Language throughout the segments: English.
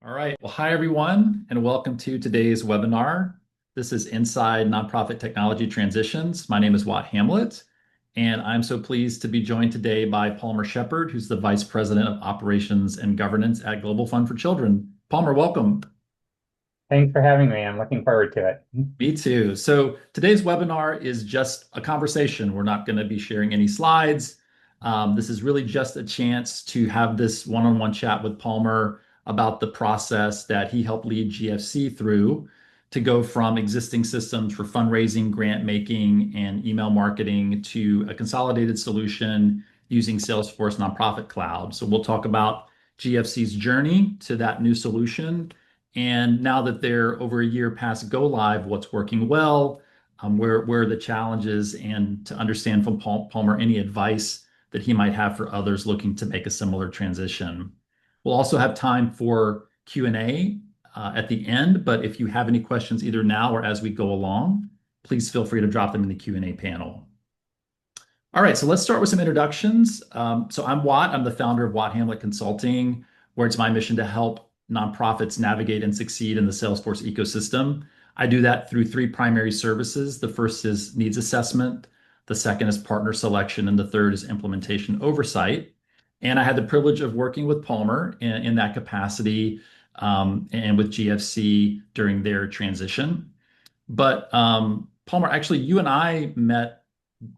All right. Well, hi, everyone, and welcome to today's webinar. This is Inside Nonprofit Technology Transitions. My name is Watt Hamlet, and I'm so pleased to be joined today by Palmer Shepard, who's the Vice President of Operations and Governance at Global Fund for Children. Palmer, welcome. Thanks for having me. I'm looking forward to it. Me too. So today's webinar is just a conversation. We're not going to be sharing any slides. This is really just a chance to have this one-on-one chat with Palmer about the process that he helped lead GFC through to go from existing systems for fundraising, grant making, and email marketing to a consolidated solution using Salesforce Nonprofit Cloud. So we'll talk about GFC's journey to that new solution, and now that they're over a year past go live, what's working well, where are the challenges, and to understand from Palmer any advice that he might have for others looking to make a similar transition. We'll also have time for Q&A at the end, but if you have any questions either now or as we go along, please feel free to drop them in the Q&A panel. All right, so let's start with some introductions. So I'm Watt. I'm the founder of Watt Hamlet Consulting, where it's my mission to help nonprofits navigate and succeed in the Salesforce ecosystem. I do that through three primary services. The first is needs assessment, the second is partner selection, and the third is implementation oversight. And I had the privilege of working with Palmer in that capacity, and with GFC during their transition. But Palmer, actually, you and I met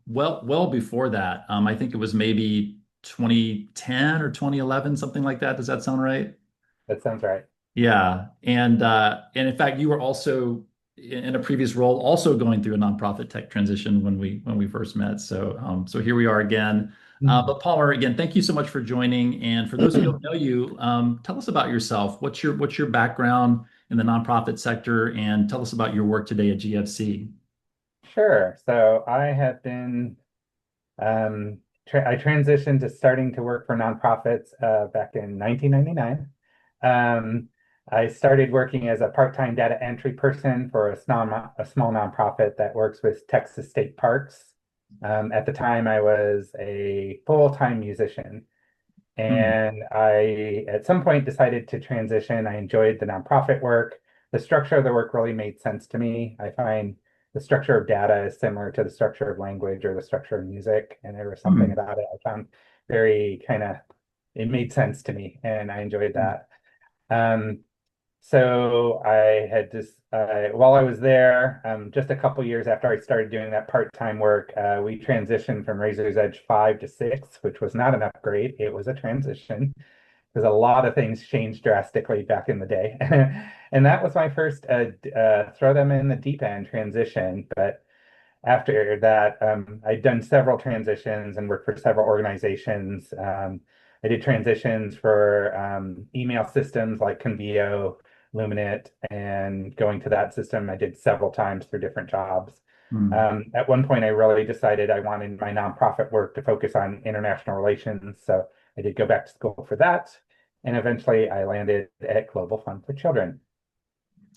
well before that. I think it was maybe 2010 or 2011, something like that. Does that sound right? That sounds right. Yeah, and in fact, you were also in a previous role, also going through a nonprofit tech transition when we first met. So here we are again. But Palmer, again, thank you so much for joining. And for those who don't know you, tell us about yourself. What's your background in the nonprofit sector, and tell us about your work today at GFC. Sure. So I have been, I transitioned to starting to work for nonprofits back in 1999. Um, I started working as a part-time data entry person for a small nonprofit that works with Texas State Parks. At the time, I was a full-time musician. Hmm. And I, at some point, decided to transition. I enjoyed the nonprofit work. The structure of the work really made sense to me. I find the structure of data is similar to the structure of language or the structure of music. And there was something Hmm. about it I found very kind of, it made sense to me, and I enjoyed that. Um, so I had just, while I was there, just a couple years after I started doing that part-time work, we transitioned from Razor's Edge 5 to 6, which was not an upgrade. It was a transition because a lot of things changed drastically back in the day. And that was my first throw them in the deep end transition. But after that, I'd done several transitions and worked for several organizations. I did transitions for email systems like Convio, Luminate, and going to that system, I did several times through different jobs. Hmm. At one point, I really decided I wanted my nonprofit work to focus on international relations. So I did go back to school for that. And eventually, I landed at Global Fund for Children.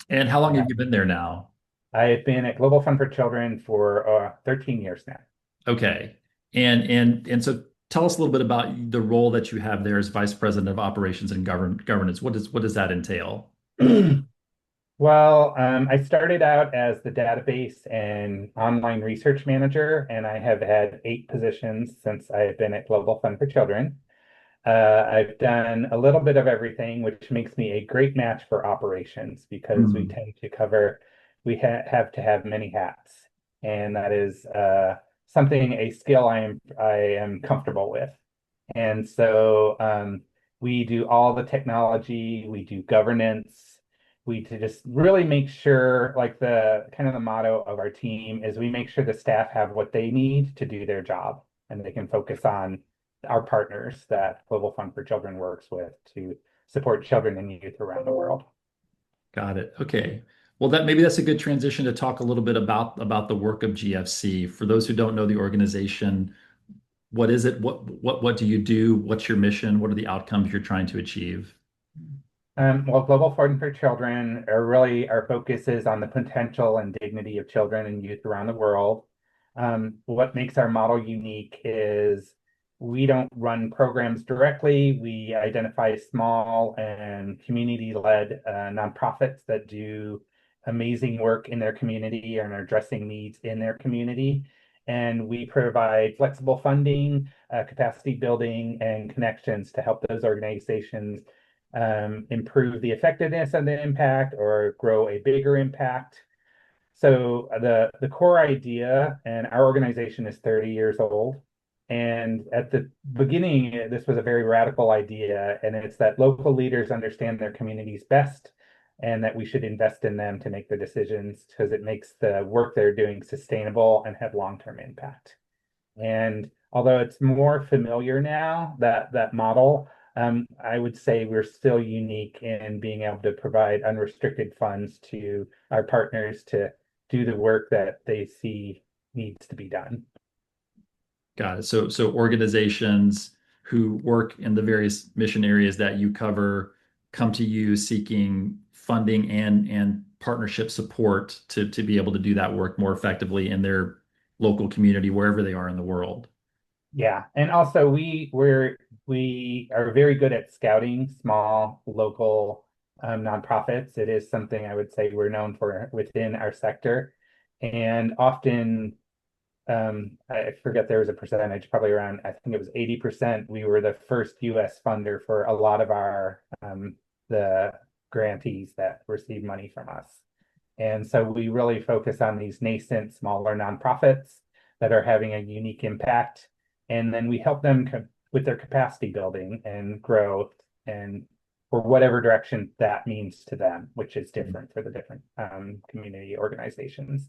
And how long Uh, have you been there now? I've been at Global Fund for Children for 13 years now. Okay. And so tell us a little bit about the role that you have there as Vice President of Operations and Governance. What does that entail? Well, I started out as the database and online research manager, and I have had 8 positions since I have been at Global Fund for Children. I've done a little bit of everything, which makes me a great match for operations because we Hmm. tend to cover, have to have many hats, and that is something, a skill I am comfortable with. And so we do all the technology, we do governance, we to just really make sure, like the kind of the motto of our team is we make sure the staff have what they need to do their job and they can focus on our partners that Global Fund for Children works with to support children and youth around the world. Got it. Okay. Well, that's a good transition to talk a little bit about the work of GFC. For those who don't know the organization, what is it? What do you do? What's your mission? What are the outcomes you're trying to achieve? Well, Global Fund for Children are really our focus is on the potential and dignity of children and youth around the world. What makes our model unique is we don't run programs directly. We identify small and community-led nonprofits that do amazing work in their community and are addressing needs in their community. And we provide flexible funding, capacity building, and connections to help those organizations improve the effectiveness of the impact or grow a bigger impact. So the core idea, and our organization is 30 years old. And at the beginning, this was a very radical idea, and it's that local leaders understand their communities best, and that we should invest in them to make the decisions because it makes the work they're doing sustainable and have long-term impact. And although it's more familiar now, that model, I would say we're still unique in being able to provide unrestricted funds to our partners to do the work that they see needs to be done. Got it. So organizations who work in the various mission areas that you cover come to you seeking funding and partnership support to be able to do that work more effectively in their local community, wherever they are in the world. Yeah, and also we are very good at scouting small local nonprofits. It is something I would say we're known for within our sector, and often I forget there was a percentage, probably around I think it was 80%. We were the first U.S. funder for a lot of our the grantees that receive money from us. And so we really focus on these nascent, smaller nonprofits that are having a unique impact. And then we help them with their capacity building and growth and for whatever direction that means to them, which is different for the different community organizations.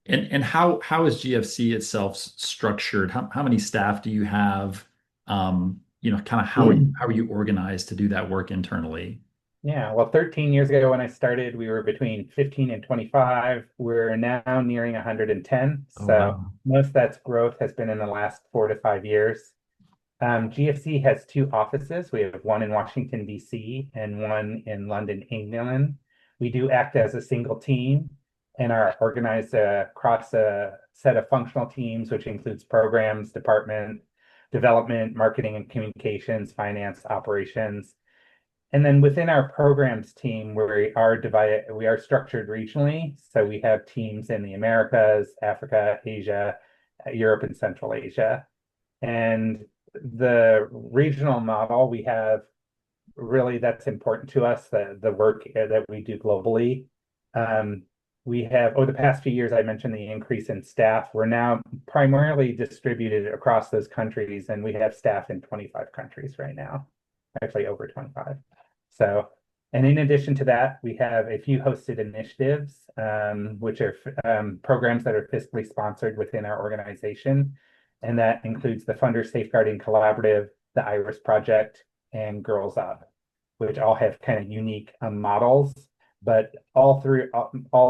And how is GFC itself structured? How many staff do you have? Kind of how are you organized to do that work internally? Yeah, well, 13 years ago when I started, we were between 15 and 25. We're now nearing 110. Oh, So wow. most of that growth has been in the last 4 to 5 years. GFC has two offices. We have one in Washington, D.C., and one in London, England. We do act as a single team and are organized across a set of functional teams, which includes programs, department, development, marketing and communications, finance, operations. And then within our programs team, we are structured regionally. So we have teams in the Americas, Africa, Asia, Europe, and Central Asia. And the regional model we have really that's important to us, the work that we do globally. We have over the past few years, I mentioned the increase in staff. We're now primarily distributed across those countries, and we have staff in 25 countries right now, actually over 25. So, and in addition to that, we have a few hosted initiatives, which are programs that are fiscally sponsored within our organization. And that includes the Funder Safeguarding Collaborative, the IRIS Project, and Girls Up, which all have kind of unique models, but all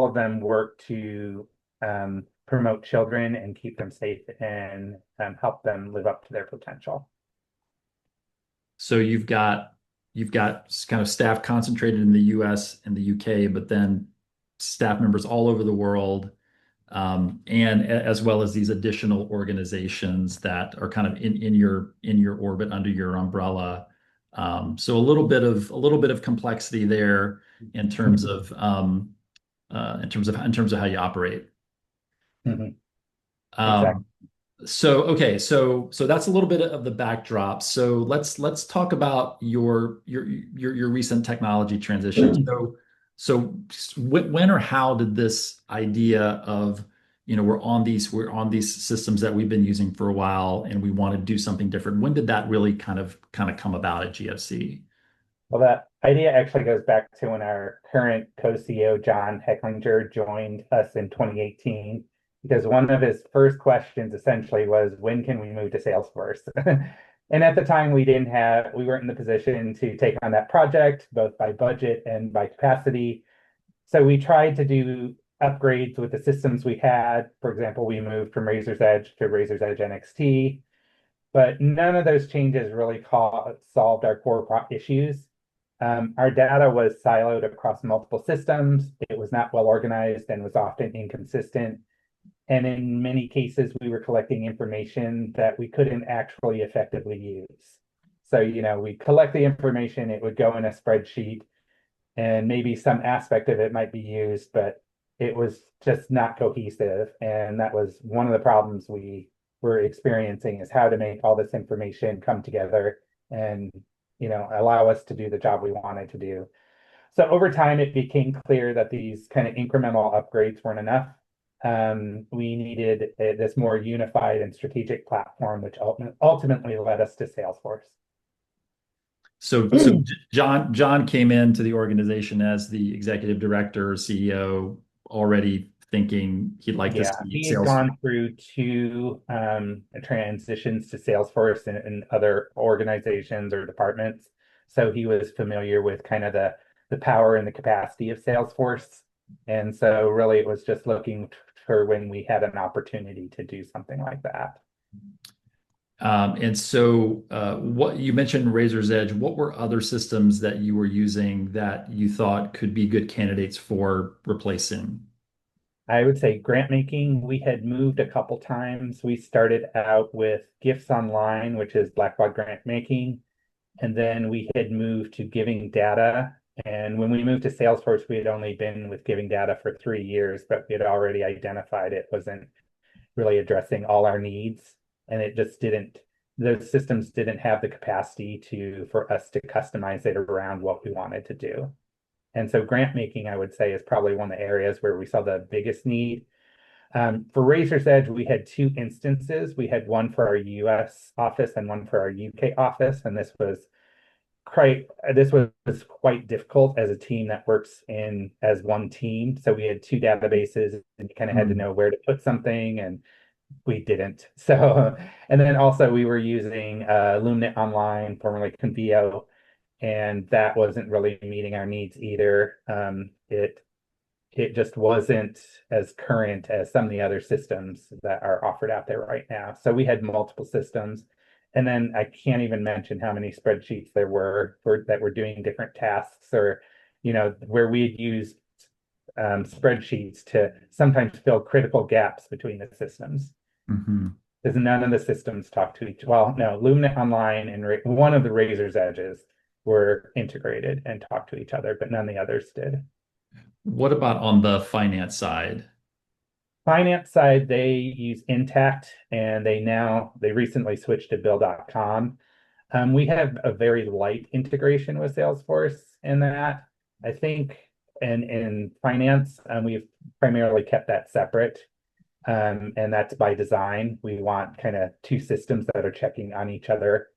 of them work to promote children and keep them safe and help them live up to their potential. So you've got kind of staff concentrated in the US and the UK, but then staff members all over the world, and as well as these additional organizations that are kind of in your orbit under your umbrella. So a little bit of complexity there in terms of how you operate. Mhm. Um, Exactly. so that's a little bit of the backdrop. So let's talk about your recent technology transition. So when or how did this idea of, we're on these systems that we've been using for a while and we want to do something different? When did that really kind of come about at GFC? Well, that idea actually goes back to when our current co-CEO, John Hecklinger, joined us in 2018, because one of his first questions essentially was, when can we move to Salesforce? And at the time, we weren't in the position to take on that project, both by budget and by capacity. So we tried to do upgrades with the systems we had. For example, we moved from Razor's Edge to Razor's Edge NXT, but none of those changes really solved our core issues. Our data was siloed across multiple systems. It was not well organized and was often inconsistent. And in many cases, we were collecting information that we couldn't actually effectively use. So, we collect the information, it would go in a spreadsheet, and maybe some aspect of it might be used, but it was just not cohesive. And that was one of the problems we were experiencing, is how to make all this information come together and, allow us to do the job we wanted to do. So over time, it became clear that these kind of incremental upgrades weren't enough. We needed this more unified and strategic platform, which ultimately led us to Salesforce. So John came into the organization as the executive director, CEO, already thinking he'd like to Yeah, see he had sales. gone through two transitions to Salesforce in other organizations or departments. So he was familiar with kind of the power and the capacity of Salesforce. And so really it was just looking for when we had an opportunity to do something like that. And so, what you mentioned Razor's Edge, what were other systems that you were using that you thought could be good candidates for replacing? I would say grant making, we had moved a couple times. We started out with Gifts Online, which is Blackbaud grant making. And then we had moved to Giving Data. And when we moved to Salesforce, we had only been with Giving Data for 3 years, but we had already identified it wasn't really addressing all our needs. And it just didn't, those systems didn't have the capacity for us to customize it around what we wanted to do. And so grant making, I would say, is probably one of the areas where we saw the biggest need. For Razor's Edge, we had two instances. We had one for our US office and one for our UK office. And this was quite difficult as a team that works in as one team. So we had two databases and you kind of had to Hmm. know where to put something, and we didn't. So, and then also we were using LoomNet Online, formerly Convio, and that wasn't really meeting our needs either. It just wasn't as current as some of the other systems that are offered out there right now. So we had multiple systems. And then I can't even mention how many spreadsheets there were that were doing different tasks, or, where we had used spreadsheets to sometimes fill critical gaps between the systems. Hmm. Because none of the systems talk to each, well, no, LoomNet Online and one of the Razor's Edges were integrated and talked to each other, but none of the others did. What about on the finance side? Finance side, they use Intact, and they recently switched to Bill.com. We have a very light integration with Salesforce in that. I think in finance, we've primarily kept that separate. And that's by design. We want kind of two systems that are checking on each other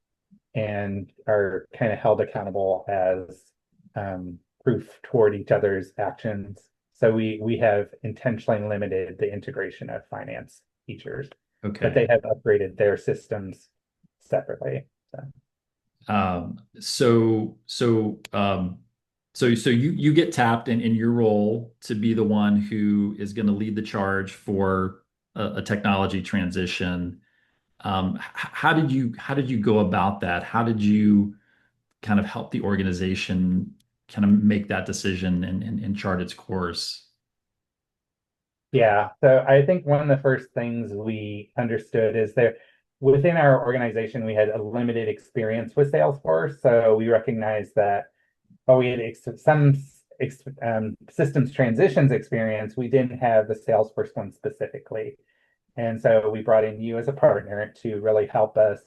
and are kind of held accountable as proof toward each other's actions. So we have intentionally limited the integration of finance features, but Okay. they have upgraded their systems separately. So. Um, so so so you get tapped in your role to be the one who is going to lead the charge for a technology transition. How did you go about that? How did you kind of help the organization kind of make that decision and chart its course? Yeah, so I think one of the first things we understood is that within our organization, we had a limited experience with Salesforce. So we recognized that while we had systems transitions experience, we didn't have the Salesforce one specifically. And so we brought in you as a partner to really help us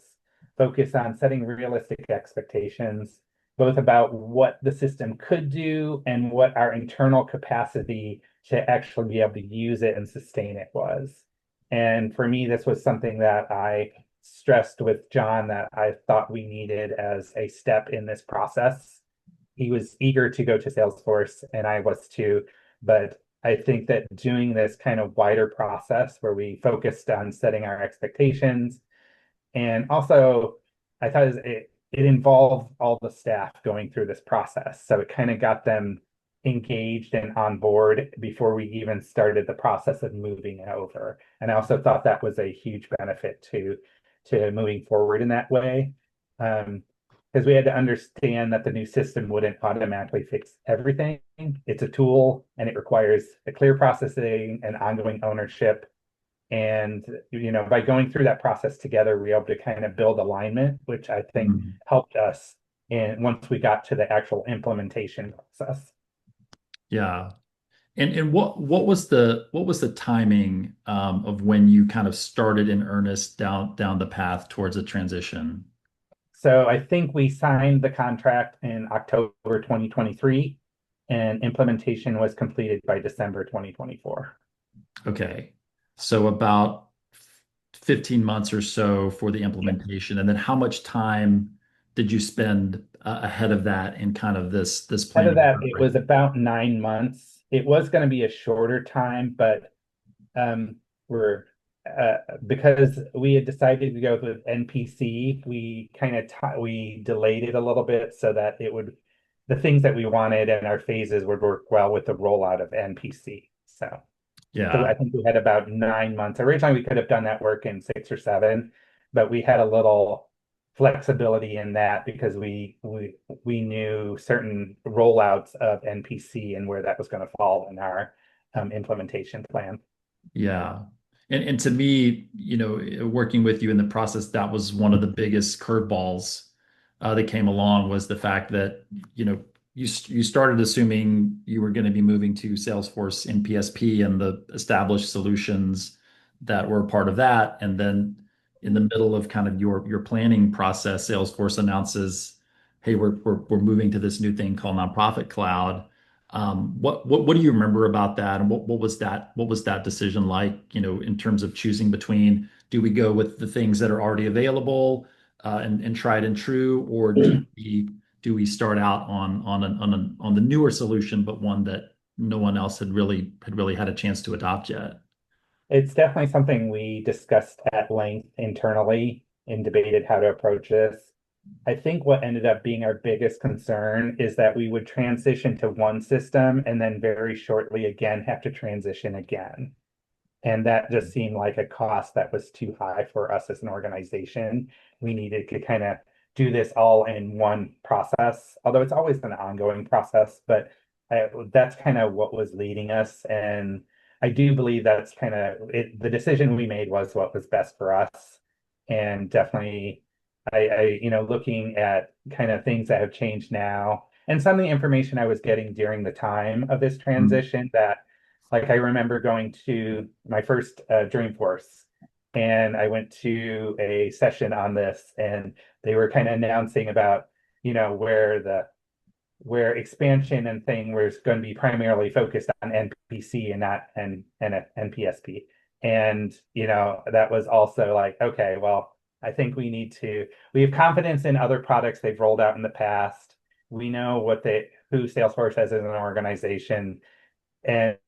focus on setting realistic expectations, both about what the system could do and what our internal capacity to actually be able to use it and sustain it was. And for me, this was something that I stressed with John that I thought we needed as a step in this process. He was eager to go to Salesforce, and I was too. But I think that doing this kind of wider process where we focused on setting our expectations, and also I thought it involved all the staff going through this process. So it kind of got them engaged and on board before we even started the process of moving it over. And I also thought that was a huge benefit to moving forward in that way. Because we had to understand that the new system wouldn't automatically fix everything. It's a tool and it requires a clear processing and ongoing ownership. And, by going through that process together, we were able to kind of build alignment, which I think Mm. helped us in once we got to the actual implementation process. Yeah. And what was the timing of when you kind of started in earnest down the path towards a transition? So I think we signed the contract in October 2023, and implementation was completed by December 2024. Okay. So about 15 months or so for the Yeah. implementation. And then how much time did you spend ahead of that in kind of this Out of planning that, it was preparation? about 9 months. It was going to be a shorter time, but um, we're because we had decided to go with NPC, we kind of we delayed it a little bit so that it would the things that we wanted and our phases would work well with the rollout of NPC. So Yeah. I think we had about 9 months. Originally, we could have done that work in 6 or 7, but we had a little flexibility in that because we knew certain rollouts of NPC and where that was going to fall in our implementation plan. Yeah. And to me, working with you in the process, that was one of the biggest curveballs that came along was the fact that, you started assuming you were going to be moving to Salesforce in PSP and the established solutions that were part of that. And then in the middle of kind of your planning process, Salesforce announces, hey, we're moving to this new thing called Nonprofit Cloud. What do you remember about that, and what was that decision like, in terms of choosing between do we go with the things that are already available and tried and true, or do we start out on the newer solution, but one that no one else had really had a chance to adopt yet? It's definitely something we discussed at length internally and debated how to approach this. I think what ended up being our biggest concern is that we would transition to one system and then very shortly again have to transition again. And that just seemed like a cost that was too high for us as an organization. We needed to kind of do this all in one process, although it's always an ongoing process, but that's kind of what was leading us. And I do believe that's kind of it. The decision we made was what was best for us. And definitely, looking at kind of things that have changed now and some of the information I was getting during the time of this Mm. transition that like I remember going to my first Dreamforce, and I went to a session on this, and they were kind of announcing about, where expansion and thing was going to be primarily focused on NPC and not and NPSP. And that was also like, okay, well, I think we have confidence in other products they've rolled out in the past. We know who Salesforce has as an organization and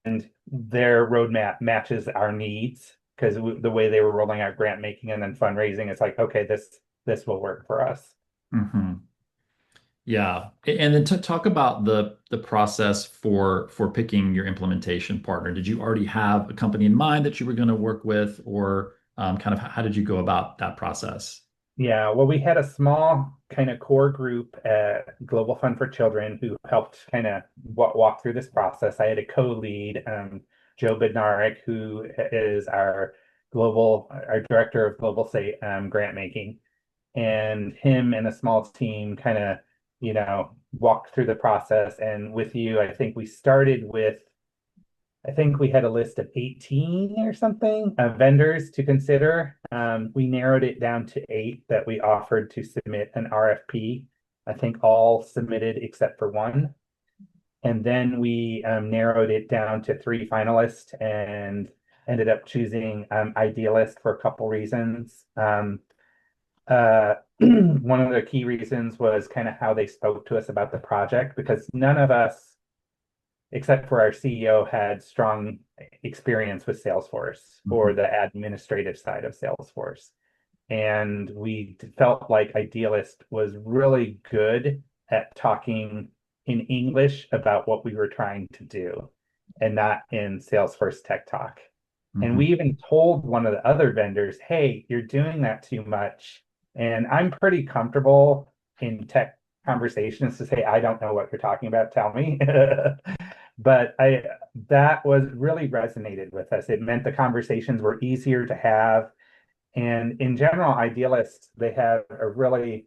their roadmap matches our needs because the way they were rolling out grant making and then fundraising, it's like, okay, this will work for us. Mhm. Yeah. And then to talk about the process for picking your implementation partner. Did you already have a company in mind that you were going to work with, or kind of how did you go about that process? Yeah, well, we had a small kind of core group at Global Fund for Children who helped kind of walk through this process. I had a co-lead, Joe Bednarik, who is our director of global say grant making, and him and a small team kind of, walked through the process. And with you, I think we had a list of 18 or something vendors to consider. We narrowed it down to 8 that we offered to submit an RFP. I think all submitted except for one. And then we narrowed it down to 3 finalists and ended up choosing Idealist for a couple reasons. One of the key reasons was kind of how they spoke to us about the project because none of us, except for our CEO, had strong experience with Salesforce or Mhm. the administrative side of Salesforce. And we felt like Idealist was really good at talking in English about what we were trying to do and not in Salesforce Tech Talk. And we Mhm. even told one of the other vendors, hey, you're doing that too much. And I'm pretty comfortable in tech conversations to say, I don't know what you're talking about, tell me. But that was really resonated with us. It meant the conversations were easier to have. And in general, idealists, they have a really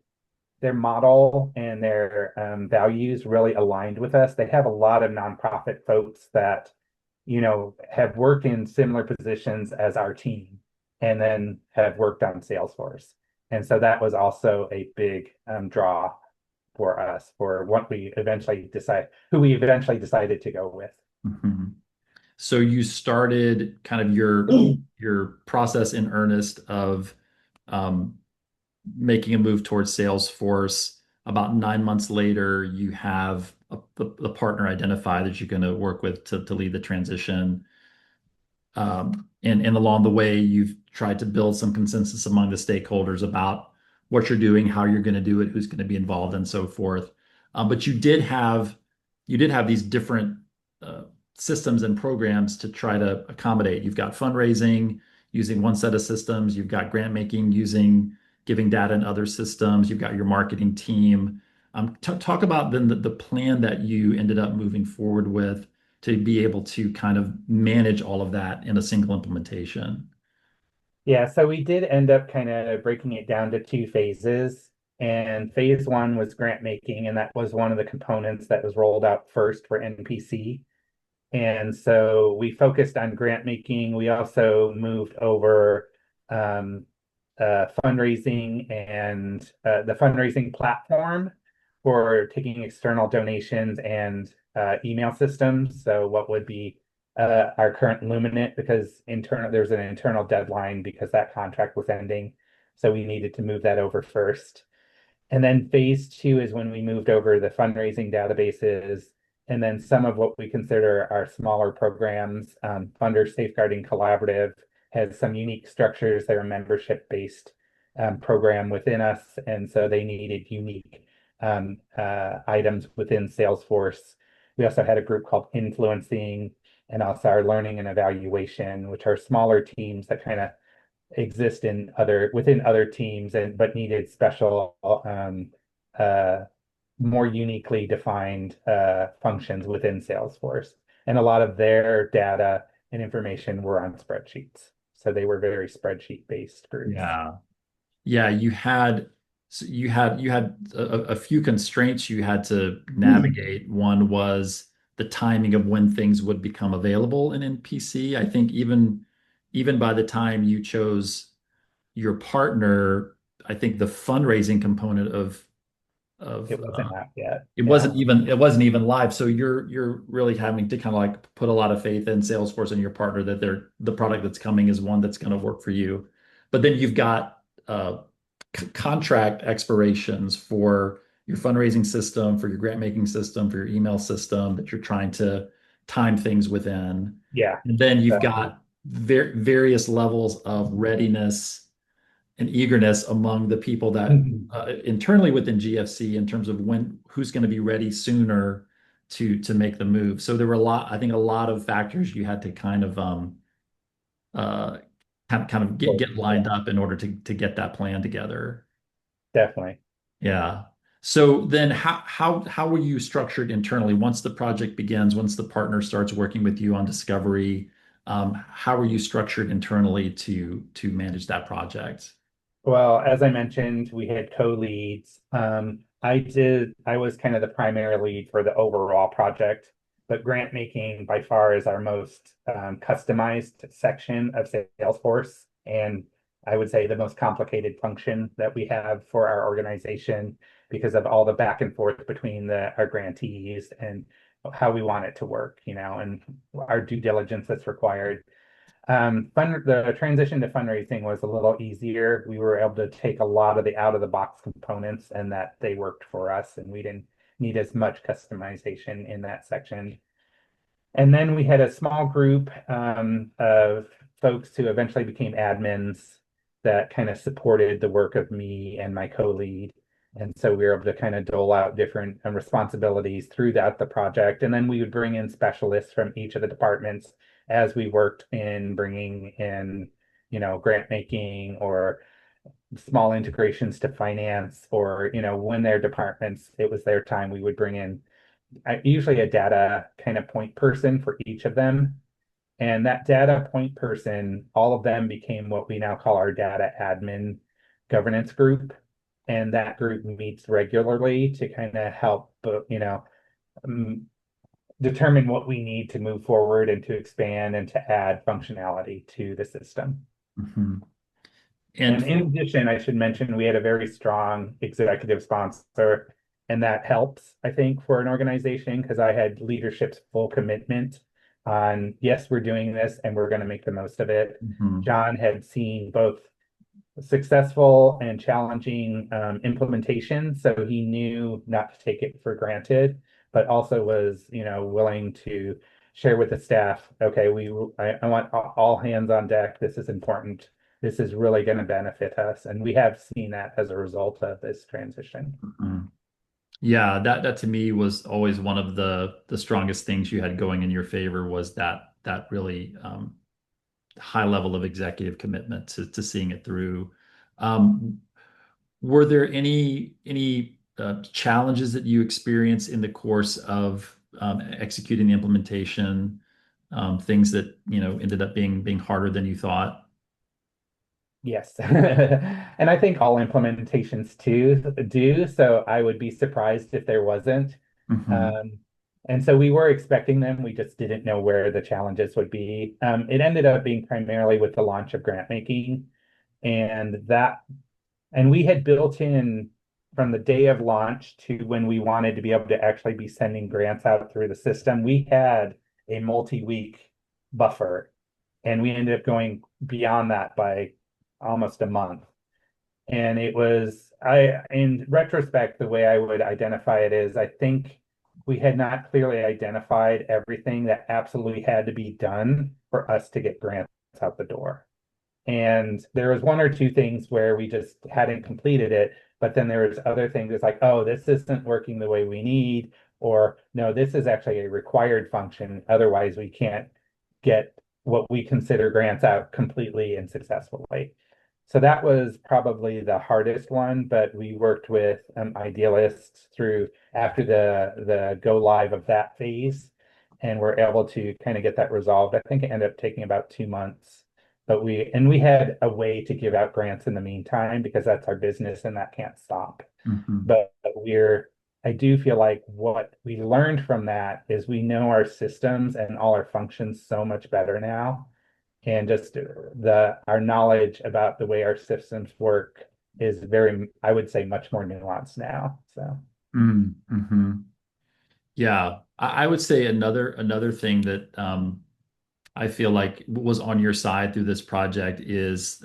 their model and their values really aligned with us. They have a lot of nonprofit folks that, have worked in similar positions as our team and then have worked on Salesforce. And so that was also a big draw for us for who we eventually decided to go with. Mhm. So you started kind of your process in earnest of um, making a move towards Salesforce. About 9 months later, you have a partner identified that you're going to work with to lead the transition. And along the way, you've tried to build some consensus among the stakeholders about what you're doing, how you're going to do it, who's going to be involved, and so forth. But you did have these different uh, systems and programs to try to accommodate. You've got fundraising using one set of systems. You've got grant making using giving data in other systems. You've got your marketing team. Talk about then the plan that you ended up moving forward with to be able to kind of manage all of that in a single implementation. Yeah, so we did end up kind of breaking it down to two phases. And phase one was grant making, and that was one of the components that was rolled out first for NPC. And so we focused on grant making. We also moved over um, fundraising and the fundraising platform for taking external donations and email systems. So what would be our current Luminant, because there's an internal deadline because that contract was ending. So we needed to move that over first. And then phase two is when we moved over the fundraising databases and then some of what we consider our smaller programs. Funder Safeguarding Collaborative has some unique structures. They're a membership-based program within us, and so they needed unique items within Salesforce. We also had a group called Influencing and also our Learning and Evaluation, which are smaller teams that kind of exist within other teams and but needed special more uniquely defined functions within Salesforce. And a lot of their data and information were on spreadsheets. So they were very spreadsheet based groups. Yeah. Yeah, you had a few constraints you had to navigate. One was the timing of when things would become available in NPC. I think even by the time you chose your partner, I think the fundraising component of It wasn't out yet. it Yeah, wasn't even live. So you're really having to kind of like put a lot of faith in Salesforce and your partner that the product that's coming is one that's going to work for you. But then you've got contract expirations for your fundraising system, for your grant making system, for your email system that you're trying to time things within. yeah, And then you've exactly. got various levels of readiness and eagerness among the people that internally within GFC in terms of who's going to be ready sooner to make the move. So there were I think a lot of factors you had to kind of uh, kind of get lined Yeah, up in order to get that plan together. definitely. Yeah. So then how were you structured internally once the project begins, once the partner starts working with you on discovery? How are you structured internally to manage that project? Well, as I mentioned, we had co-leads. I was kind of the primary lead for the overall project, but grant making by far is our most customized section of Salesforce. And I would say the most complicated function that we have for our organization because of all the back and forth between our grantees and how we want it to work, and our due diligence that's required. The transition to fundraising was a little easier. We were able to take a lot of the out of the box components and that they worked for us, and we didn't need as much customization in that section. And then we had a small group of folks who eventually became admins that kind of supported the work of me and my co-lead. And so we were able to kind of dole out different responsibilities throughout the project. And then we would bring in specialists from each of the departments as we worked in bringing in, grant making or small integrations to finance or, when their departments, it was their time, we would bring in usually a data kind of point person for each of them. And that data point person, all of them became what we now call our data admin governance group. And that group meets regularly to kind of help, um, determine what we need to move forward and to expand and to add functionality to the system. Mhm. And And in addition, I should mention we had a very strong executive sponsor, and that helps, I think, for an organization because I had leadership's full commitment on, yes, we're doing this and we're going to make the most of it. mhm, John had seen both successful and challenging implementation, so he knew not to take it for granted, but also was, willing to share with the staff, okay, I want all hands on deck. This is important. This is really going to benefit us, and we have seen that as a result of this transition. mhm. Yeah, that to me was always one of the strongest things you had going in your favor was that really high level of executive commitment to seeing it through. Um, were there any challenges that you experienced in the course of executing the implementation? Things that ended up being harder than you thought? Yes. And I think all implementations too do, so I would be surprised if there wasn't. Hmm. Um, and so we were expecting them, we just didn't know where the challenges would be. It ended up being primarily with the launch of grant making, and we had built in from the day of launch to when we wanted to be able to actually be sending grants out through the system, we had a multi-week buffer, and we ended up going beyond that by almost a month. And in retrospect, the way I would identify it is I think we had not clearly identified everything that absolutely had to be done for us to get grants out the door. And there was one or two things where we just hadn't completed it, but then there was other things. It's like, oh, this isn't working the way we need, or no, this is actually a required function. Otherwise, we can't get what we consider grants out completely and successfully. So that was probably the hardest one, but we worked with Idealists through after the go live of that phase, and we're able to kind of get that resolved. I think it ended up taking about 2 months, but we had a way to give out grants in the meantime because that's our business and that can't stop. Hmm. But I do feel like what we learned from that is we know our systems and all our functions so much better now, and just our knowledge about the way our systems work is very, I would say, much more nuanced now. So Mm-hmm. Yeah, I would say another thing that I feel like was on your side through this project is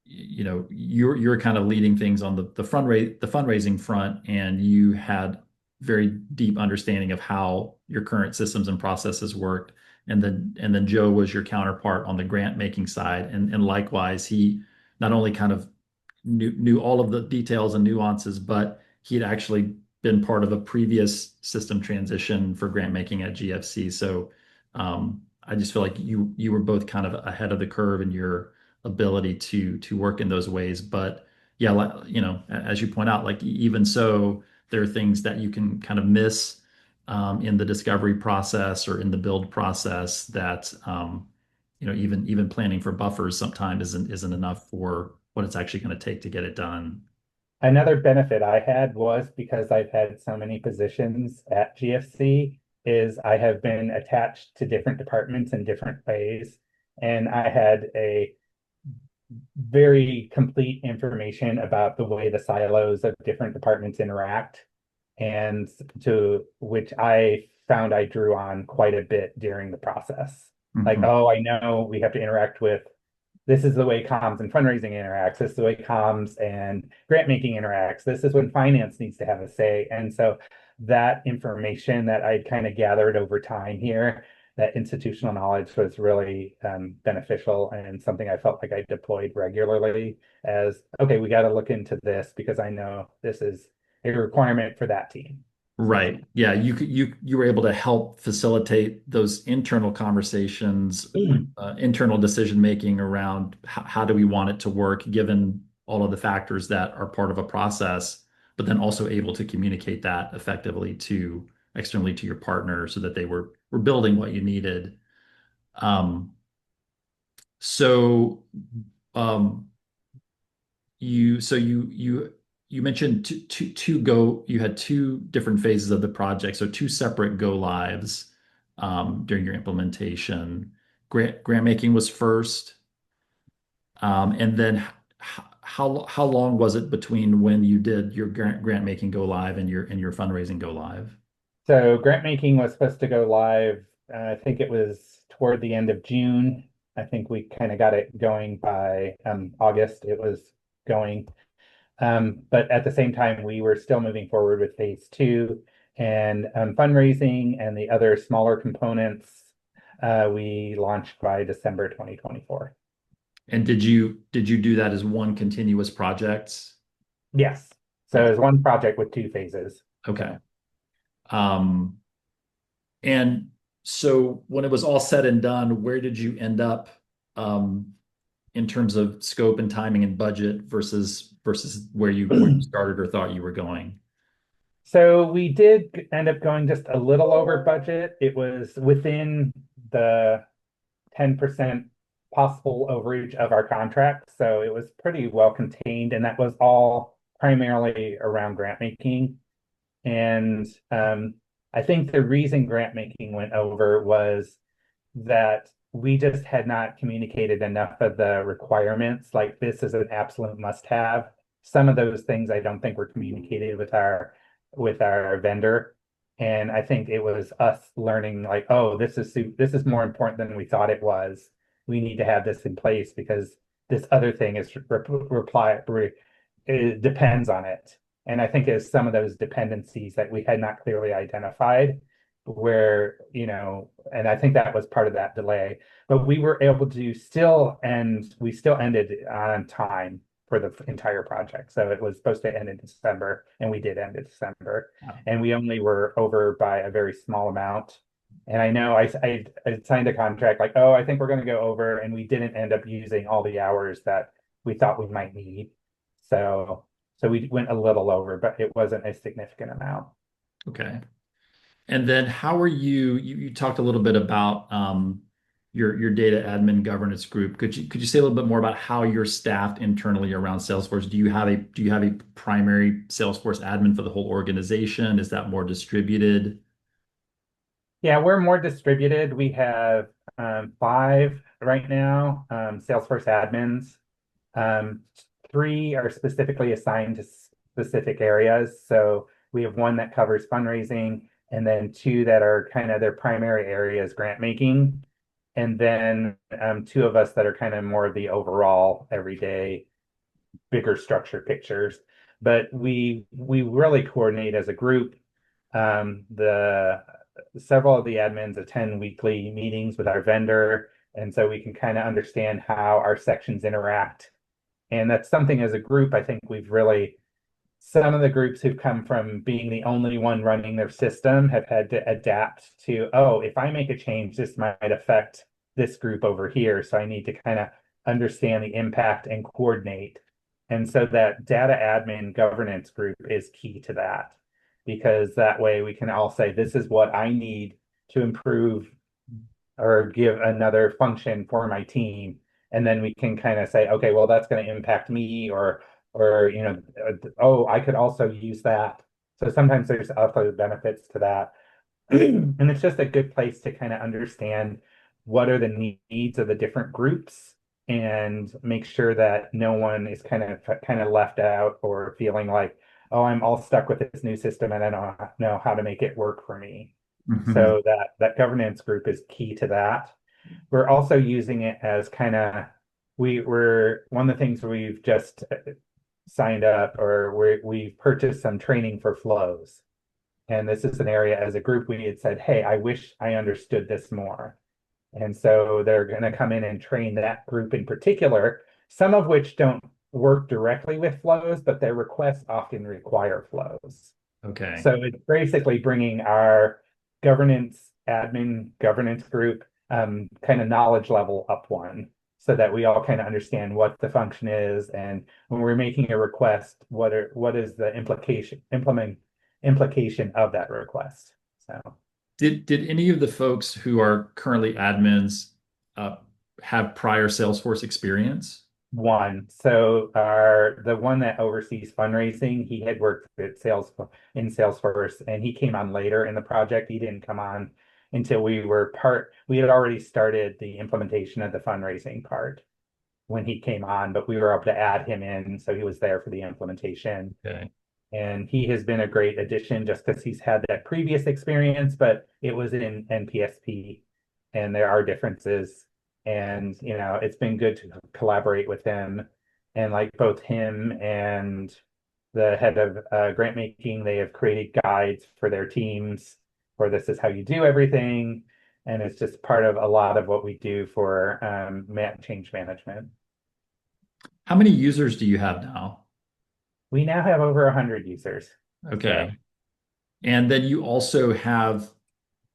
you're kind of leading things on the fundraising front, and you had very deep understanding of how your current systems and processes worked. And then Joe was your counterpart on the grant making side, and likewise he not only kind of knew all of the details and nuances, but he had actually been part of a previous system transition for grant making at GFC. So I just feel like you were both kind of ahead of the curve in your ability to work in those ways. But yeah, as you point out, like even so, there are things that you can kind of miss in the discovery process or in the build process that even planning for buffers sometimes isn't enough for what it's actually going to take to get it done. another benefit I had was because I've had so many positions at GFC is I have been attached to different departments in different ways. And I had a very complete information about the way the silos of different departments interact, and to which I found I drew on quite a bit during the process. Like, Hmm. oh, I know we have to interact with this is the way comms and fundraising interacts. This is the way comms and grant making interacts. This is when finance needs to have a say. And so that information that I'd kind of gathered over time here, that institutional knowledge was really beneficial and something I felt like I deployed regularly as, okay, we got to look into this because I know this is a requirement for that team. So Right. Yeah. You were able to help facilitate those internal conversations, internal decision making around how do we want it to work, given all of the factors that are part of a process, but then also able to communicate that effectively to externally to your partner so that they were building what you needed. Um, so um, you mentioned you had two different phases of the project, so two separate go lives during your implementation. Grant making was first, and then how long was it between when you did your grant making go live and your fundraising go live? So grant making was supposed to go live, I think it was toward the end of June. I think we kind of got it going by August. It was going. But at the same time, we were still moving forward with phase two and fundraising and the other smaller components we launched by December 2024. And did you do that as one continuous project? Yes. So Yeah. it's one project with two phases. Okay. Um, and so when it was all said and done, where did you end up um, in terms of scope and timing and budget versus where you started or thought you were going? So we did end up going just a little over budget. It was within the 10% possible overage of our contract. So it was pretty well contained, and that was all primarily around grant making. And I think the reason grant making went over was that we just had not communicated enough of the requirements. Like this is an absolute must-have. Some of those things I don't think were communicated with our vendor. And I think it was us learning like, oh, this is more important than we thought it was. We need to have this in place because this other thing is it depends on it. And I think it's some of those dependencies that we had not clearly identified where, and I think that was part of that delay, but we were able to we still ended on time for the entire project. So it was supposed to end in December, and we did end in December, and we only were over by a very small amount. And I know I signed a contract like, oh, I think we're going to go over, and we didn't end up using all the hours that we thought we might need. So we went a little over, but it wasn't a significant amount. Okay. And then how are you talked a little bit about your data admin governance group. Could you say a little bit more about how you're staffed internally around Salesforce? Do you have a primary Salesforce admin for the whole organization? Is that more distributed? Yeah, we're more distributed. We have five right now, Salesforce admins. Um, Three are specifically assigned to specific areas. So we have one that covers fundraising, and then two that are kind of their primary areas, grant making, and then two of us that are kind of more of the overall everyday bigger structure pictures. But we really coordinate as a group. The Several of the admins attend weekly meetings with our vendor, and so we can kind of understand how our sections interact. And that's something as a group, I think some of the groups who've come from being the only one running their system have had to adapt to, oh, if I make a change, this might affect this group over here. So I need to kind of understand the impact and coordinate. And so that data admin governance group is key to that, because that way we can all say, this is what I need to improve or give another function for my team. And then we can kind of say, okay, well, that's going to impact me, or oh, I could also use that. So sometimes there's also benefits to that. And it's just a good place to kind of understand what are the needs of the different groups and make sure that no one is kind of left out or feeling like, oh, I'm all stuck with this new system and I don't know how to make it work for me. Mhm. So that governance group is key to that. We're also using it as we're one of the things we've just signed up, or we've purchased some training for flows. And this is an area as a group we had said, hey, I wish I understood this more. And so they're going to come in and train that group in particular, some of which don't work directly with flows, but their requests often require flows. Okay. So it's basically bringing our admin governance group kind of knowledge level up one. so that we all kind of understand what the function is, and when we're making a request, what is the implication of that request. So Did any of the folks who are currently admins uh, have prior Salesforce experience? one, so our the one that oversees fundraising, he had worked at Salesforce, and he came on later in the project. He didn't come on until we had already started the implementation of the fundraising part when he came on, but we were able to add him in, so he was there for the implementation. Okay. And he has been a great addition just because he's had that previous experience, but it was in NPSP, and there are differences. And it's been good to collaborate with him, and like both him and the head of grant making, they have created guides for their teams, for this is how you do everything, and it's just part of a lot of what we do for change management. How many users do you have now? We now have over 100 users. So Okay. And then you also have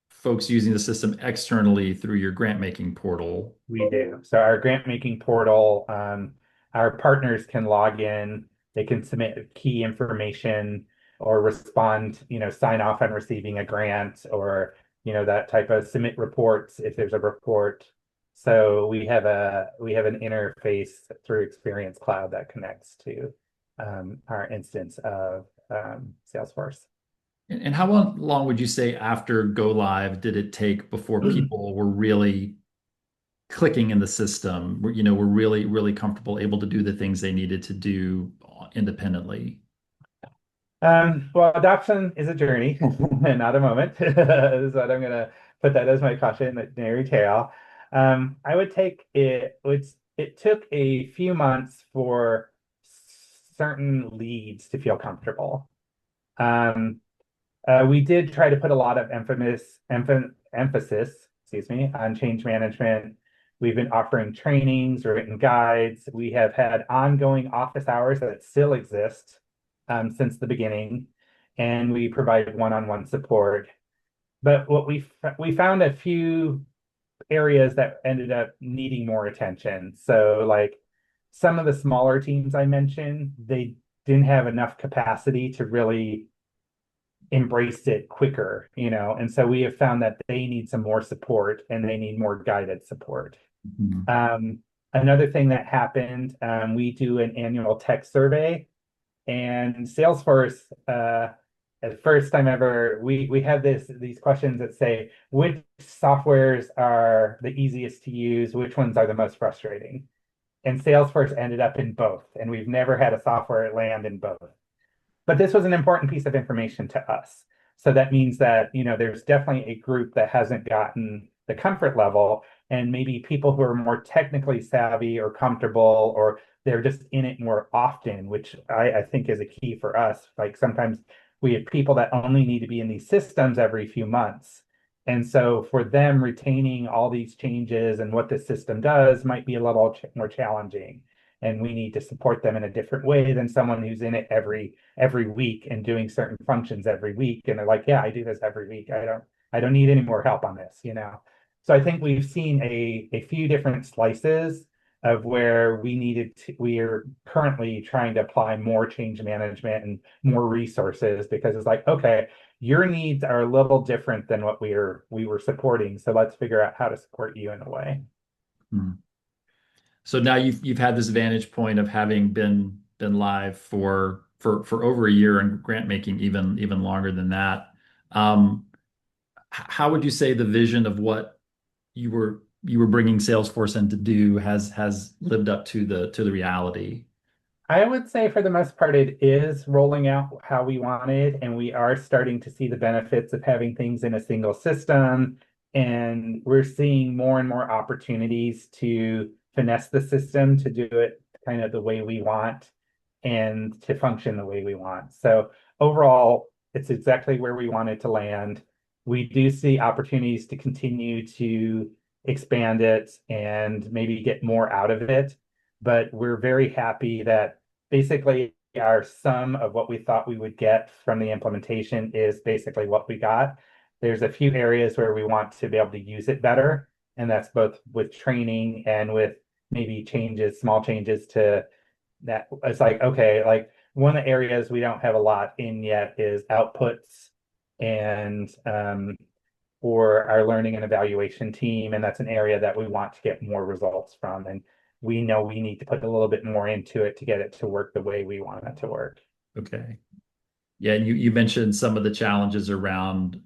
folks using the system externally through your grant making portal. we do. So our grant making portal, our partners can log in, they can submit key information or respond, sign off on receiving a grant, or, that type of submit reports if there's a report. So we have an interface through Experience Cloud that connects to our instance of Salesforce. And how long would you say after go live did it take before people were really clicking in the system, were really, really comfortable, able to do the things they needed to do independently? Well, adoption is a journey and not a moment. So I'm gonna put that as my cautionary tale. I would take it, it took a few months for certain leads to feel comfortable. Um, we did try to put a lot of emphasis, excuse me, on change management. We've been offering trainings, written guides. We have had ongoing office hours that still exist since the beginning, and we provide one-on-one support. But what we found a few areas that ended up needing more attention. So, like some of the smaller teams I mentioned, they didn't have enough capacity to really embrace it quicker, and so we have found that they need some more support and they need more guided support. Mhm. Another thing that happened, we do an annual tech survey, and Salesforce, at the first time ever, we have these questions that say, which softwares are the easiest to use, which ones are the most frustrating? And Salesforce ended up in both, and we've never had a software land in both. But this was an important piece of information to us. So that means that, there's definitely a group that hasn't gotten the comfort level, and maybe people who are more technically savvy or comfortable, or they're just in it more often, which I think is a key for us. Like sometimes we have people that only need to be in these systems every few months. And so for them, retaining all these changes and what the system does might be a little more challenging. And we need to support them in a different way than someone who's in it every week and doing certain functions every week. And they're like, yeah, I do this every week. I don't need any more help on this. So I think we've seen a few different slices of where we are currently trying to apply more change management and more resources, because it's like, okay, your needs are a little different than what we were supporting. So let's figure out how to support you in a way. Hmm. So now you've had this vantage point of having been live for over a year and grant making even longer than that. Um, how would you say the vision of what you were bringing Salesforce in to do has lived up to the reality? I would say for the most part, it is rolling out how we wanted, and we are starting to see the benefits of having things in a single system. And we're seeing more and more opportunities to finesse the system to do it kind of the way we want and to function the way we want. So overall, it's exactly where we wanted to land. We do see opportunities to continue to expand it and maybe get more out of it, but we're very happy that basically our sum of what we thought we would get from the implementation is basically what we got. There's a few areas where we want to be able to use it better, and that's both with training and with maybe changes, small changes to that. It's like, okay, like one of the areas we don't have a lot in yet is outputs and for our learning and evaluation team. And that's an area that we want to get more results from. And we know we need to put a little bit more into it to get it to work the way we want it to work. Okay. Yeah, and you mentioned some of the challenges around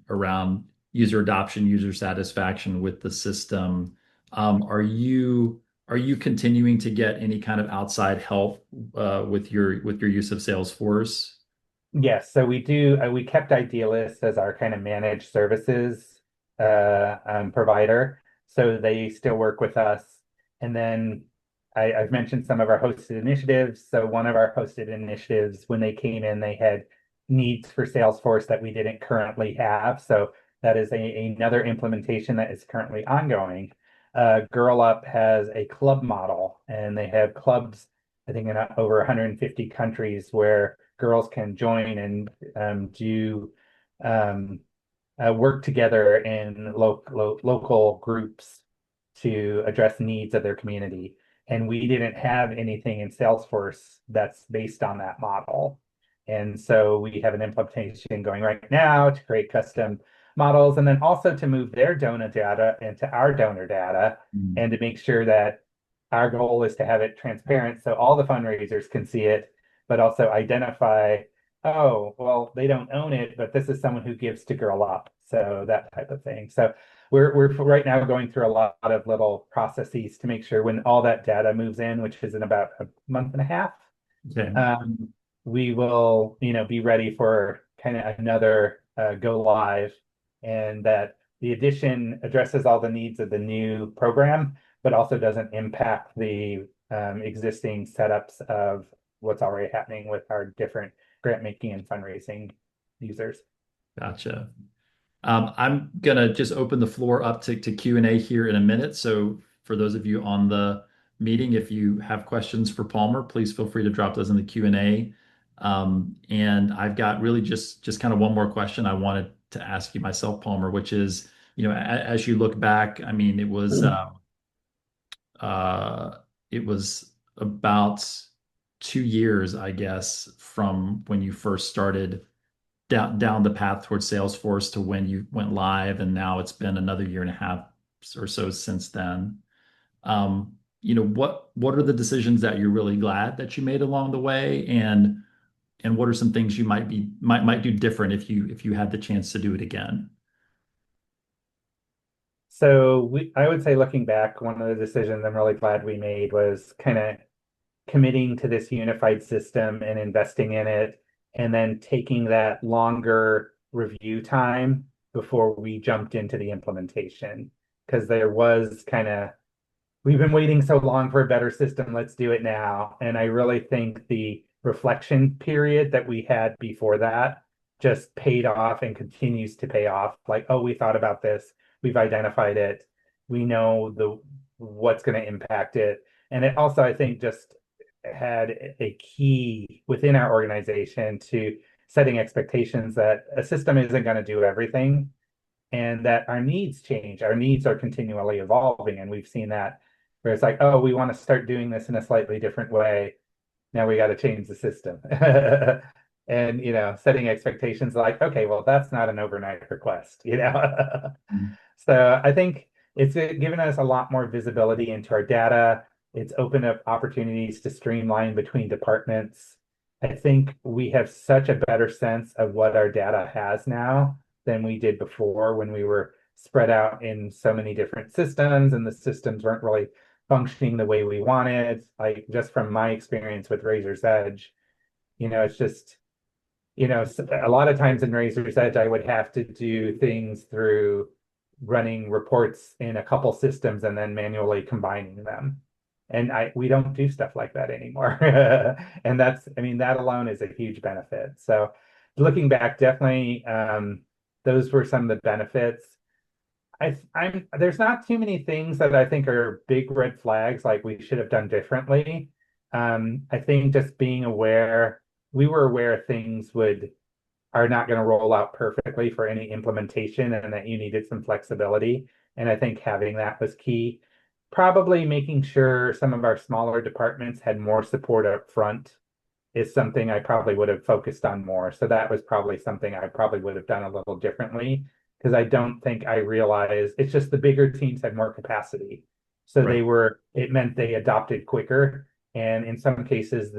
user adoption, user satisfaction with the system. Are you continuing to get any kind of outside help with your use of Salesforce? Yes, so we do. We kept Idealist as our kind of managed services provider, so they still work with us. And then I've mentioned some of our hosted initiatives. So one of our hosted initiatives, when they came in, they had needs for Salesforce that we didn't currently have. So that is another implementation that is currently ongoing. Girl Up has a club model, and they have clubs, I think, in over 150 countries where girls can join and do um, work together in local groups to address needs of their community. And we didn't have anything in Salesforce that's based on that model. And so we have an implementation going right now to create custom models and then also to move their donor data into our donor data Mm. and to make sure that our goal is to have it transparent so all the fundraisers can see it, but also identify, oh, well, they don't own it, but this is someone who gives to Girl Up. So that type of thing. So we're right now going through a lot of little processes to make sure when all that data moves in, which is in about a month and a half, Okay. um, we will, be ready for kind of another go live, and that the addition addresses all the needs of the new program, but also doesn't impact the existing setups of what's already happening with our different grant making and fundraising users. Gotcha. I'm gonna just open the floor up to Q&A here in a minute. So for those of you on the meeting, if you have questions for Palmer, please feel free to drop those in the Q&A. And I've got really just kind of one more question I wanted to ask you myself, Palmer, which is, as you look back, I mean, uh, it was about 2 years, I guess, from when you first started down the path towards Salesforce to when you went live, and now it's been another year and a half or so since then. What are the decisions that you're really glad that you made along the way, and what are some things you might do different if you had the chance to do it again? So I would say looking back, one of the decisions I'm really glad we made was kind of committing to this unified system and investing in it, and then taking that longer review time before we jumped into the implementation. Because there was kind of, we've been waiting so long for a better system, let's do it now. And I really think the reflection period that we had before that just paid off and continues to pay off. Like, oh, we thought about this, we've identified it, we know the what's going to impact it. And it also, I think, just had a key within our organization to setting expectations that a system isn't going to do everything and that our needs change. Our needs are continually evolving. And we've seen that where it's like, oh, we want to start doing this in a slightly different way. Now we got to change the system. And, setting expectations like, okay, well, that's not an overnight request. Mm. So I think it's given us a lot more visibility into our data. It's opened up opportunities to streamline between departments. I think we have such a better sense of what our data has now than we did before when we were spread out in so many different systems and the systems weren't really functioning the way we wanted. Like just from my experience with Razor's Edge, it's just, a lot of times in Razor's Edge, I would have to do things through running reports in a couple systems and then manually combining them. And we don't do stuff like that anymore. And that alone is a huge benefit. So looking back, definitely those were some of the benefits. There's not too many things that I think are big red flags like we should have done differently. I think just being aware, we were aware things are not going to roll out perfectly for any implementation and that you needed some flexibility. And I think having that was key. probably making sure some of our smaller departments had more support up front is something I probably would have focused on more. So that was probably something I probably would have done a little differently because I don't think I realized it's just the bigger teams had more capacity. So Right. it meant they adopted quicker. And in some cases,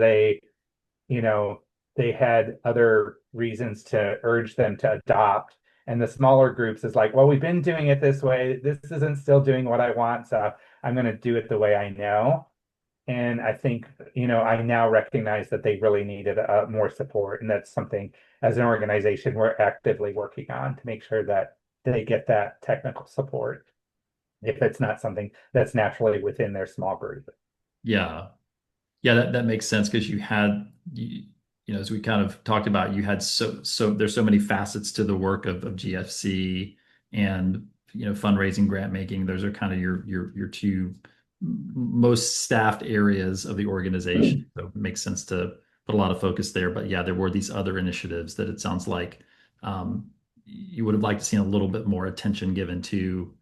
you know, they had other reasons to urge them to adopt. And the smaller groups is like, well, we've been doing it this way. This isn't still doing what I want. So I'm going to do it the way I know. And I think, I now recognize that they really needed more support. And that's something as an organization we're actively working on to make sure that they get that technical support if it's not something that's naturally within their small group. Yeah. Yeah, that makes sense because as we kind of talked about, you had there's so many facets to the work of GFC and fundraising, grant making. Those are kind of your two most staffed areas of the organization. So it makes sense to put a lot of focus there. But yeah, there were these other initiatives that it sounds like you would have liked to see a little bit more attention given to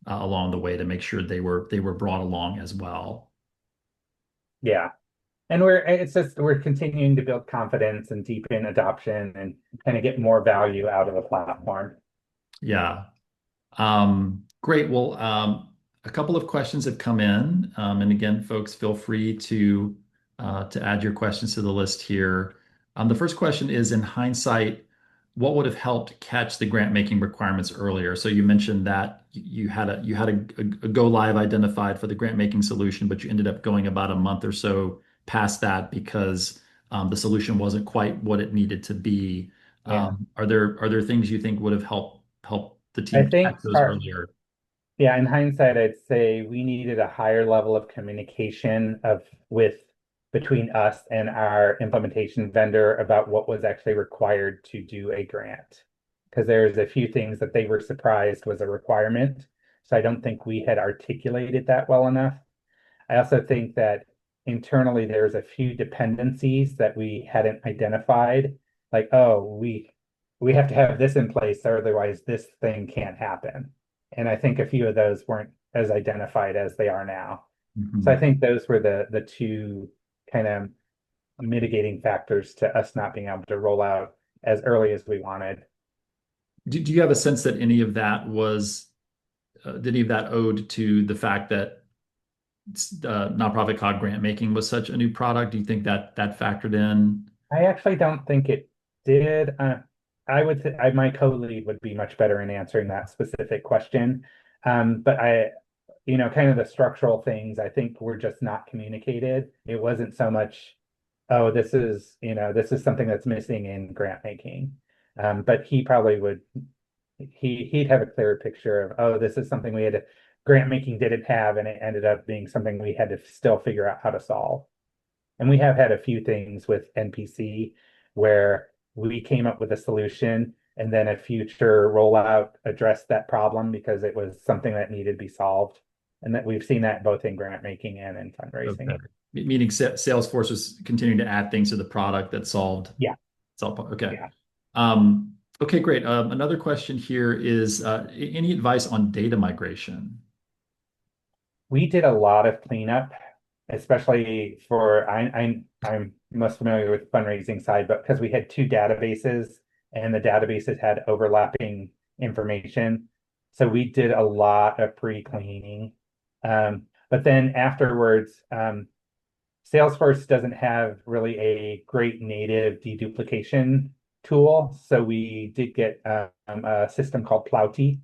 along the way to make sure they were brought along as well. Yeah. And it's just, we're continuing to build confidence and deepen adoption and kind of get more value out of the platform. Yeah. Great. Well, a couple of questions have come in, and again, folks, feel free to add your questions to the list here. The first question is, in hindsight, what would have helped catch the grant making requirements earlier? So you mentioned that you had a go live identified for the grant making solution, but you ended up going about a month or so past that because the solution wasn't quite what it needed to be. Yeah. Are there things you think would have helped the I team catch think those earlier? yeah, in hindsight, I'd say we needed a higher level of communication between us and our implementation vendor about what was actually required to do a grant. Because there's a few things that they were surprised was a requirement. So I don't think we had articulated that well enough. I also think that internally there's a few dependencies that we hadn't identified, like, oh, we have to have this in place, or otherwise this thing can't happen. And I think a few of those weren't as identified as they are now. So I Mhm. think those were the two kind of mitigating factors to us not being able to roll out as early as we wanted. Do you have a sense that did any of that owed to the fact that nonprofit cog grant making was such a new product? Do you think that factored in? I actually don't think it did. I would say my co-lead would be much better in answering that specific question. But kind of the structural things I think were just not communicated. It wasn't so much, oh, this is something that's missing in grant making. But he probably would he'd have a clearer picture of, oh, this is something grant making didn't have, and it ended up being something we had to still figure out how to solve. And we have had a few things with NPC where we came up with a solution and then a future rollout addressed that problem because it was something that needed to be solved. And that we've seen that both in grant making and in Okay. fundraising. Meaning Salesforce was continuing to add things to the product that Yeah, solved. Okay. yeah. Okay, great. Another question here is any advice on data migration? We did a lot of cleanup, especially I'm most familiar with the fundraising side, but because we had two databases and the databases had overlapping information. So we did a lot of pre-cleaning. But then afterwards, Salesforce doesn't have really a great native deduplication tool. So we did get a system called Plauti,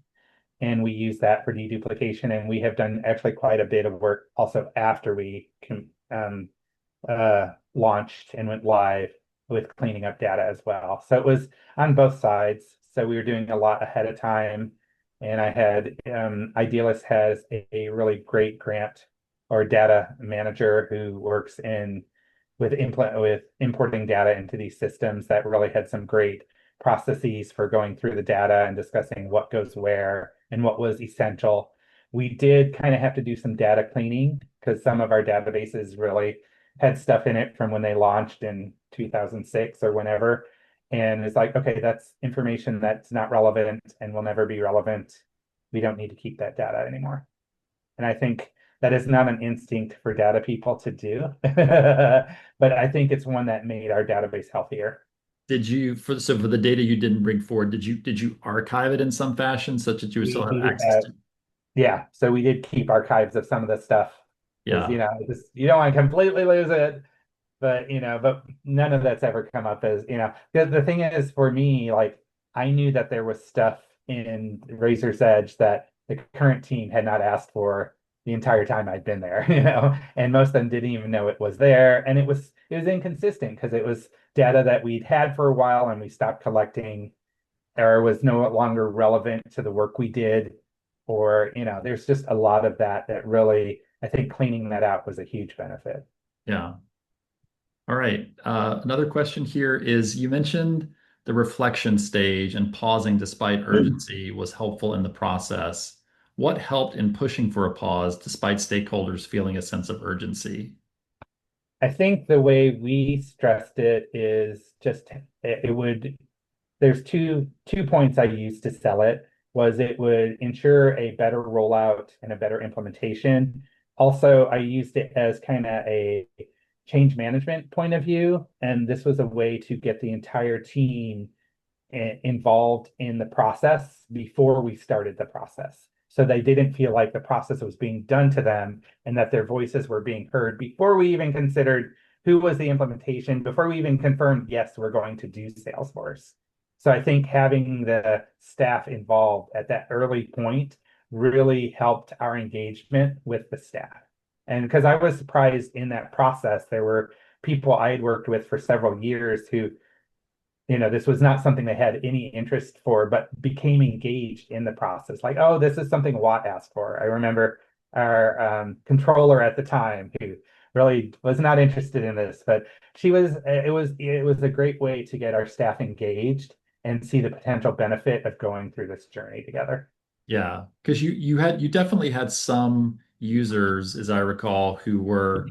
and we use that for deduplication. And we have done actually quite a bit of work also after we launched and went live with cleaning up data as well. So it was on both sides. So we were doing a lot ahead of time. And I had Idealist has a really great grant or data manager who works with importing data into these systems that really had some great processes for going through the data and discussing what goes where and what was essential. We did kind of have to do some data cleaning because some of our databases really had stuff in it from when they launched in 2006 or whenever. And it's like, okay, that's information that's not relevant and will never be relevant. We don't need to keep that data anymore. And I think that is not an instinct for data people to do. But I think it's one that made our database healthier. Did you for the data you didn't bring forward, did you archive it in some fashion such that you would still We have do access have, to? yeah, so we did keep archives of some of the stuff because, Yeah. just, you don't want to completely lose it. But but none of that's ever come up as, the thing is for me, like I knew that there was stuff in Razor's Edge that the current team had not asked for the entire time I'd been there, and most of them didn't even know it was there. And it was inconsistent because it was data that we'd had for a while and we stopped collecting or was no longer relevant to the work we did. Or, there's just a lot of that really, I think cleaning that out was a huge benefit. Yeah. All right. Another question here is you mentioned the reflection stage and pausing despite urgency was helpful in the process. What helped in pushing for a pause despite stakeholders feeling a sense of urgency? I think the way we stressed it is just it would there's two points I used to sell it was it would ensure a better rollout and a better implementation. Also, I used it as kind of a change management point of view, and this was a way to get the entire team involved in the process before we started the process. So they didn't feel like the process was being done to them and that their voices were being heard before we even considered who was the implementation, before we even confirmed, yes, we're going to do Salesforce. So I think having the staff involved at that early point really helped our engagement with the staff. And because I was surprised in that process, there were people I had worked with for several years who this was not something they had any interest for, but became engaged in the process. Like, oh, this is something Watt asked for. I remember our controller at the time who really was not interested in this, but she was. It was a great way to get our staff engaged and see the potential benefit of going through this journey together. Yeah, because you definitely had some users, as I recall, who were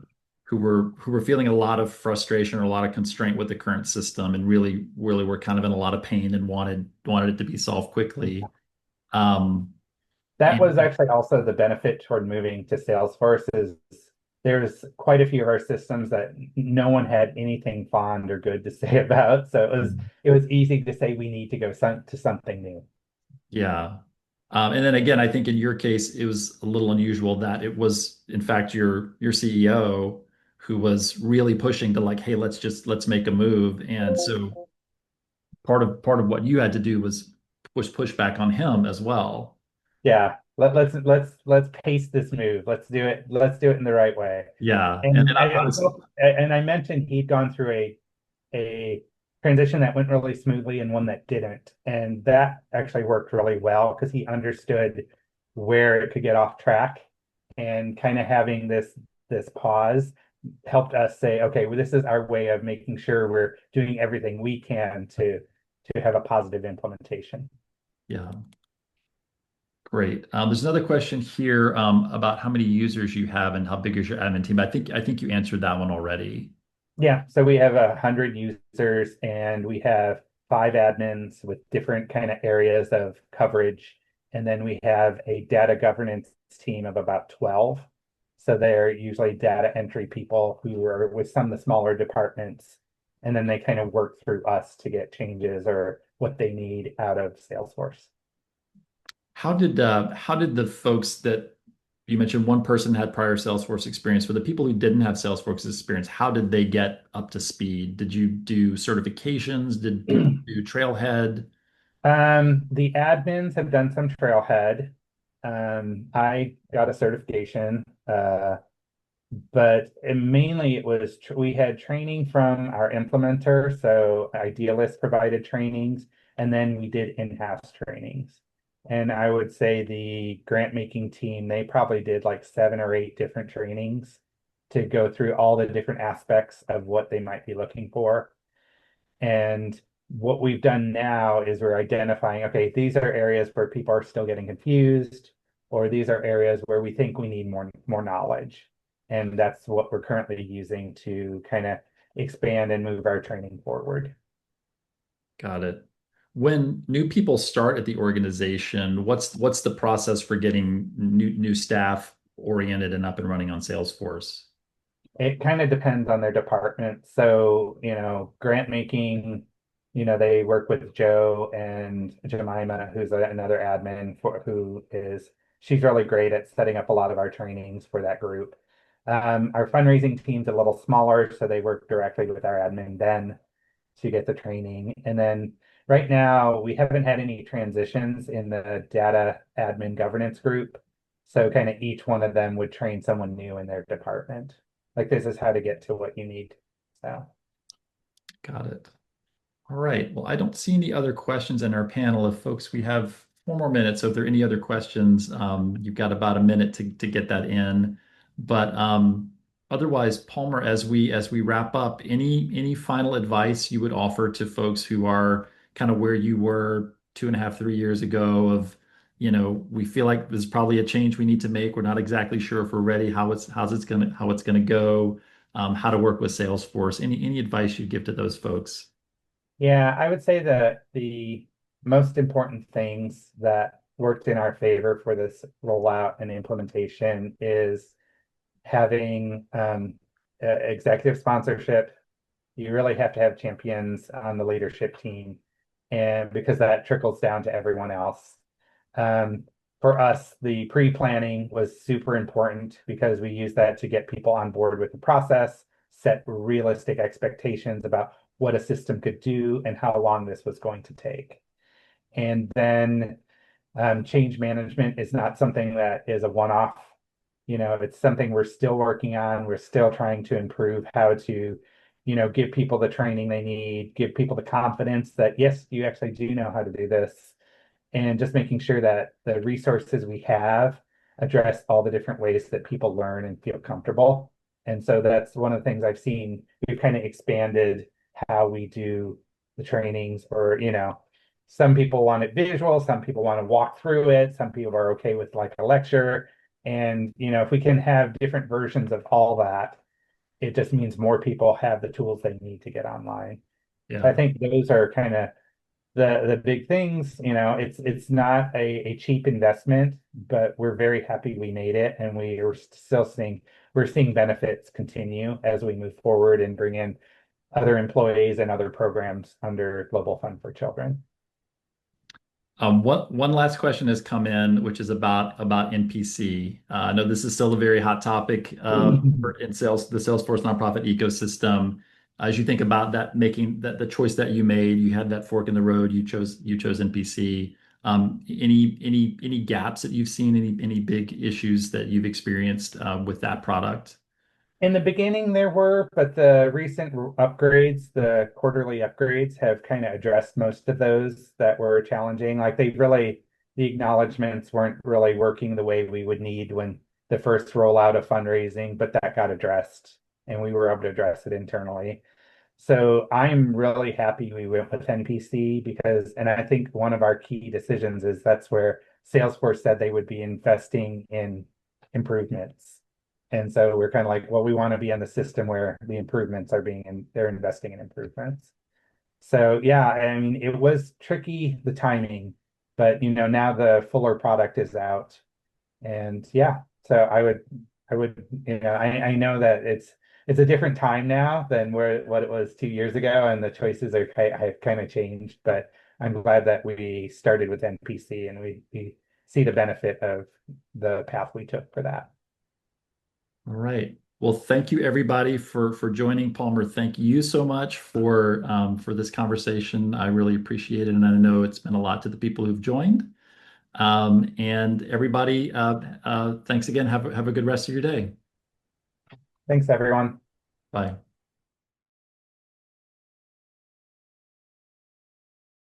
feeling a lot of frustration or a lot of constraint with the current system and really were kind of in a lot of pain and wanted it to be solved quickly. Um, That was and actually also the benefit toward moving to Salesforce is there's quite a few of our systems that no one had anything fond or good to say about. So it was easy to say we need to go to something new. yeah. And then again, I think in your case, it was a little unusual that it was, in fact, your CEO who was really pushing to like, hey, let's make a move. And so part of what you had to do was push back on him as well. Yeah. Let's pace this move. Let's do it. Let's do it in the right way. Yeah. And And then I was I mentioned he'd gone through a transition that went really smoothly and one that didn't. And that actually worked really well because he understood where it could get off track and kind of having this pause helped us say, okay, well, this is our way of making sure we're doing everything we can to have a positive implementation. yeah, great. There's another question here about how many users you have and how big is your admin team. I think you answered that one already. Yeah, so we have 100 users and we have 5 admins with different kind of areas of coverage. And then we have a data governance team of about 12. So they're usually data entry people who are with some of the smaller departments. And then they kind of work through us to get changes or what they need out of Salesforce. How did the folks that you mentioned one person had prior Salesforce experience, for the people who didn't have Salesforce experience, how did they get up to speed? Did you do certifications? Did people do Trailhead? The admins have done some Trailhead. I got a certification. But mainly it was we had training from our implementer, so Idealist provided trainings, and then we did in-house trainings. And I would say the grant making team, they probably did like 7 or 8 different trainings to go through all the different aspects of what they might be looking for. And what we've done now is we're identifying, okay, these are areas where people are still getting confused, or these are areas where we think we need more knowledge. And that's what we're currently using to kind of expand and move our training forward. Got it. When new people start at the organization, what's the process for getting new staff oriented and up and running on Salesforce? It kind of depends on their department. So, grant making, they work with Joe and Jemima, who's another admin she's really great at setting up a lot of our trainings for that group. Our fundraising team's a little smaller, so they work directly with our admin then to get the training. And then right now, we haven't had any transitions in the data admin governance group. So kind of each one of them would train someone new in their department. Like this is how to get to what you need. So Got it. All right. Well, I don't see any other questions in our panel. If folks, we have 4 more minutes. So if there are any other questions, you've got about a minute to get that in. But otherwise, Palmer, as we wrap up, any final advice you would offer to folks who are kind of where you were 2.5, 3 years ago of, we feel like there's probably a change we need to make. We're not exactly sure if we're ready, how it's gonna go, how to work with Salesforce. Any advice you'd give to those folks? yeah, I would say that the most important things that worked in our favor for this rollout and implementation is having executive sponsorship. You really have to have champions on the leadership team, and because that trickles down to everyone else. Um, for us, the pre-planning was super important because we use that to get people on board with the process, set realistic expectations about what a system could do and how long this was going to take. And then change management is not something that is a one-off. It's something we're still working on. We're still trying to improve how to, give people the training they need, give people the confidence that, yes, you actually do know how to do this, and just making sure that the resources we have address all the different ways that people learn and feel comfortable. And so that's one of the things I've seen. We've kind of expanded how we do the trainings, or, some people want it visual, some people want to walk through it, some people are okay with like a lecture. And, if we can have different versions of all that, it just means more people have the tools they need to get online. So I Yeah. think those are kind of the big things. It's not a cheap investment, but we're very happy we made it, and we're seeing benefits continue as we move forward and bring in other employees and other programs under Global Fund for Children. One last question has come in, which is about NPC. I know this is still a very hot topic in the Salesforce nonprofit ecosystem. As you think about that, making that the choice that you made, you had that fork in the road. You chose NPC. Any gaps that you've seen? Any big issues that you've experienced with that product? In the beginning, there were, but the recent upgrades, the quarterly upgrades, have kind of addressed most of those that were challenging. Like the acknowledgements weren't really working the way we would need when the first rollout of fundraising, but that got addressed and we were able to address it internally. So I'm really happy we went with NPC and I think one of our key decisions is that's where Salesforce said they would be investing in improvements. And so we're kind of like, well, we want to be in the system where the improvements they're investing in improvements. So yeah, I mean, it was tricky, the timing, but now the fuller product is out. And yeah, so I would, I know that it's a different time now than what it was 2 years ago, and the choices have kind of changed, but I'm glad that we started with NPC and we see the benefit of the path we took for that. All right. Well, thank you everybody for joining. Palmer, thank you so much for this conversation. I really appreciate it, and I know it's been a lot to the people who've joined. And everybody, thanks again. Have a good rest of your day. Thanks, everyone. Bye.